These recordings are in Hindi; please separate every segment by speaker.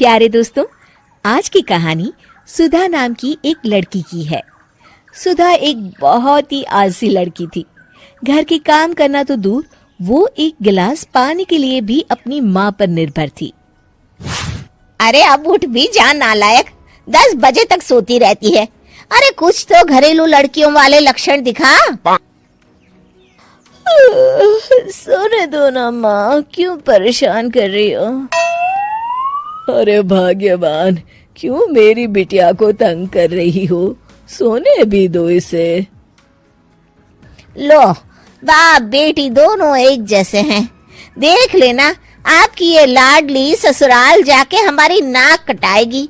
Speaker 1: प्यारे दोस्तों, आज की कहानी सुधा नाम की एक लड़की की है। सुधा एक बहुत ही आलसी लड़की थी। घर के काम करना तो दूर, वो एक गिलास पानी के लिए भी अपनी माँ पर निर्भर थी।
Speaker 2: अरे अब उठ भी जा नालायक, 10 बजे तक सोती रहती है। अरे कुछ तो घरेलू लड़कियों वाले लक्षण दिखा।
Speaker 1: सोने दो ना माँ, क्यों परेशान कर रही हो? अरे भाग्यवान, क्यों मेरी बिटिया को तंग कर रही हो? सोने भी दो इसे।
Speaker 2: लो, बाप बेटी दोनों एक जैसे हैं। देख लेना, आपकी ये लाडली ससुराल जाके हमारी नाक कटाएगी।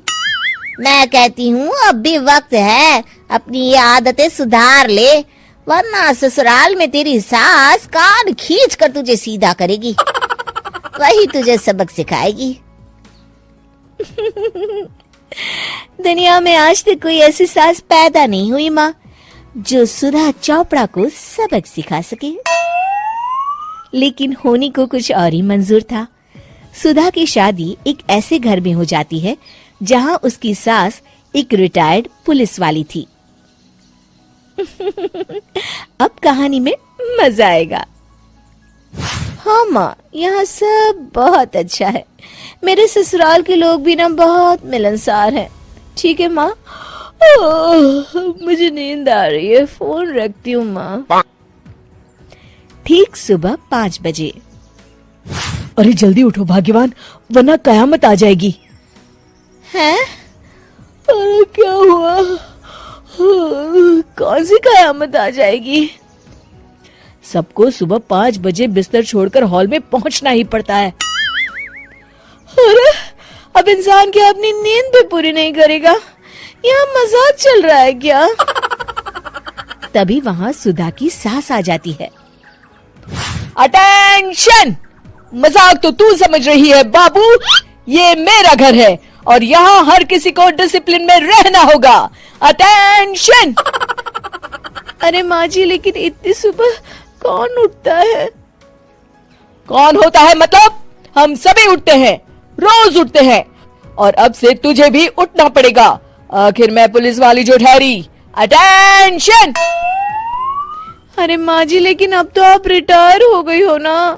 Speaker 2: मैं कहती हूँ अब भी वक्त है, अपनी ये आदतें सुधार ले, वरना ससुराल में तेरी सास कान खींच कर तुझे सीधा करेगी। वही तुझे सबक सिखाएगी।
Speaker 1: दुनिया में आज तक कोई ऐसी सास पैदा नहीं हुई माँ, जो सुधा चोपड़ा को सबक सिखा सके। लेकिन होनी को कुछ और ही मंजूर था। सुधा की शादी एक ऐसे घर में हो जाती है जहां उसकी सास एक रिटायर्ड पुलिस वाली थी। अब कहानी में मजा आएगा। हाँ माँ, यहाँ सब बहुत अच्छा है। मेरे ससुराल के लोग भी ना बहुत मिलनसार हैं। ठीक है माँ, मुझे नींद आ रही है, फोन रखती हूँ माँ। ठीक सुबह 5 बजे। अरे जल्दी उठो भाग्यवान, वरना कयामत आ जाएगी। हैं? अरे क्या हुआ? कौन सी कयामत आ जाएगी? सबको सुबह 5 बजे बिस्तर छोड़कर हॉल में पहुंचना ही पड़ता है। अरे अब इंसान क्या अपनी नींद भी पूरी नहीं करेगा? यहाँ मजाक चल रहा है क्या? तभी वहां सुधा की सास आ जाती है। अटेंशन! मजाक तो तू समझ रही है बाबू, ये मेरा घर है और यहाँ हर किसी को डिसिप्लिन में रहना होगा। अटेंशन! अरे माँ जी, लेकिन इतनी सुबह कौन उठता है? कौन होता है मतलब? हम सभी उठते हैं, रोज उठते हैं, और अब से तुझे भी उठना पड़ेगा। आखिर मैं पुलिस वाली जो ठहरी। अटेंशन! अरे माँ जी, लेकिन अब तो आप रिटायर हो गई हो ना।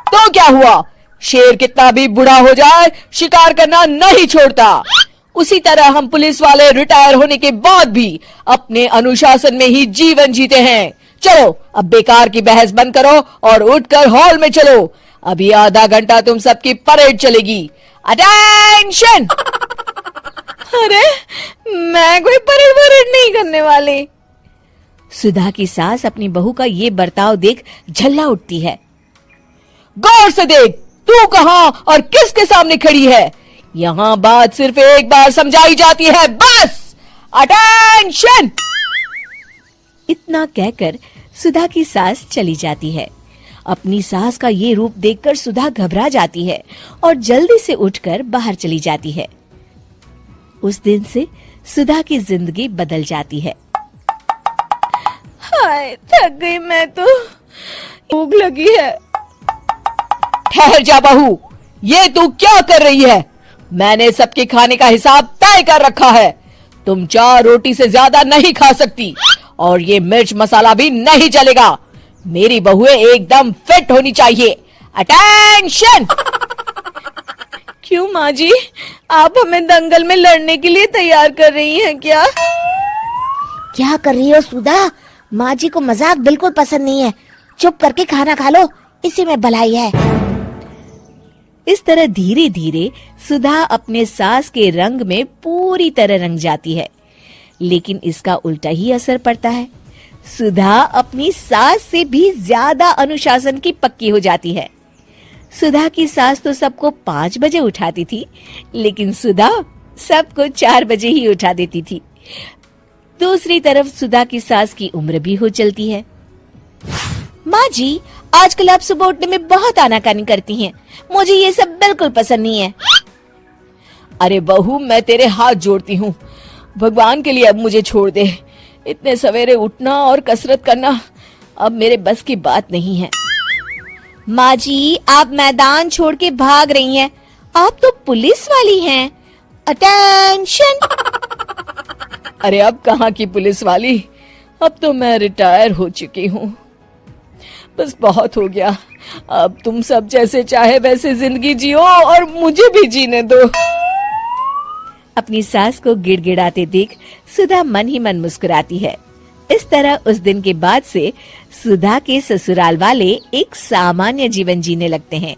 Speaker 1: तो क्या हुआ? शेर कितना भी बूढ़ा हो जाए, शिकार करना नहीं छोड़ता। उसी तरह हम पुलिस वाले रिटायर होने के बाद भी अपने अनुशासन में ही जीवन जीते हैं। चलो अब बेकार की बहस बंद करो और उठकर हॉल में चलो। अभी आधा घंटा तुम सबकी परेड चलेगी। अटेंशन! अरे मैं कोई परेड नहीं करने वाली। सुधा की सास अपनी बहू का ये बर्ताव देख झल्ला उठती है। गौर से देख, तू कहां और किसके सामने खड़ी है? यहाँ बात सिर्फ एक बार समझाई जाती है, बस। अटेंशन! इतना कहकर सुधा की सास चली जाती है। अपनी सास का ये रूप देखकर सुधा घबरा जाती है और जल्दी से उठकर बाहर चली जाती है। उस दिन से सुधा की जिंदगी बदल जाती है। हाय, थक गई मैं तो, भूख लगी है। ठहर जा बहू, ये तू क्या कर रही है? मैंने सबके खाने का हिसाब तय कर रखा है। तुम 4 रोटी से ज्यादा नहीं खा सकती और ये मिर्च मसाला भी नहीं चलेगा। मेरी बहुएं एकदम फिट होनी चाहिए। अटेंशन! क्यों माँ जी, आप हमें दंगल में लड़ने के लिए तैयार कर रही हैं क्या?
Speaker 2: क्या कर रही हो सुधा? माँ जी को मजाक बिल्कुल पसंद नहीं है। चुप करके खाना खा लो, इसी में भलाई है।
Speaker 1: इस तरह धीरे धीरे सुधा अपने सास के रंग में पूरी तरह रंग जाती है, लेकिन इसका उल्टा ही असर पड़ता है। सुधा अपनी सास से भी ज्यादा अनुशासन की पक्की हो जाती है। सुधा की सास तो सबको 5 बजे उठाती थी, लेकिन सुधा सबको 4 बजे ही उठा देती थी। दूसरी तरफ सुधा की सास की उम्र भी हो चलती है। माँ जी, आजकल आप सुबह उठने में बहुत आनाकानी करती हैं। मुझे ये सब बिल्कुल पसंद नहीं है। अरे बहू, मैं तेरे हाथ जोड़ती हूँ, भगवान के लिए अब मुझे छोड़ दे। इतने सवेरे उठना और कसरत करना अब मेरे बस की बात नहीं है। माँ जी, आप मैदान छोड़ के भाग रही हैं।
Speaker 2: आप तो पुलिस वाली हैं। अटेंशन।
Speaker 1: अरे अब कहाँ की पुलिस वाली, अब तो मैं रिटायर हो चुकी हूँ। बस बहुत हो गया, अब तुम सब जैसे चाहे वैसे जिंदगी जियो और मुझे भी जीने दो।
Speaker 2: अपनी सास को गिड़गिड़ाते देख सुधा मन ही मन मुस्कुराती है। इस तरह उस दिन के बाद से सुधा के ससुराल वाले एक सामान्य जीवन जीने लगते हैं।